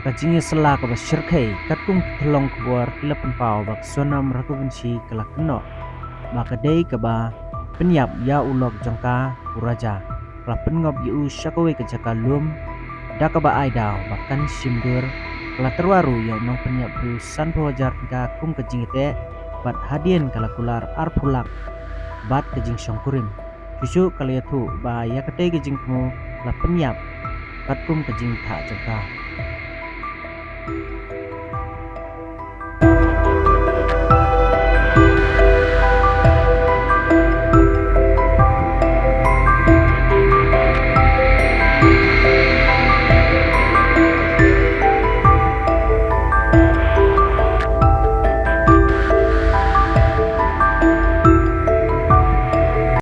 Baka jingi sela ka basyirkai katung tolong kuar kilapan pau bak sonam rakubenci kelakno. Baka day ka ba penyap ya ulok jangka uraja. Kelapan ngob yu syakawe ke jaka lum. Daka ba ai daw bakan simdur. Kala terwaru ya nong penyap bu san pawajar tika kum ke jingite. Bat hadian kala kular arpulak. Bat ke jing syongkurim. Cucu kala yatu ba ya katay ke jing kemu la penyap. Bat kum ke jing tak jangka.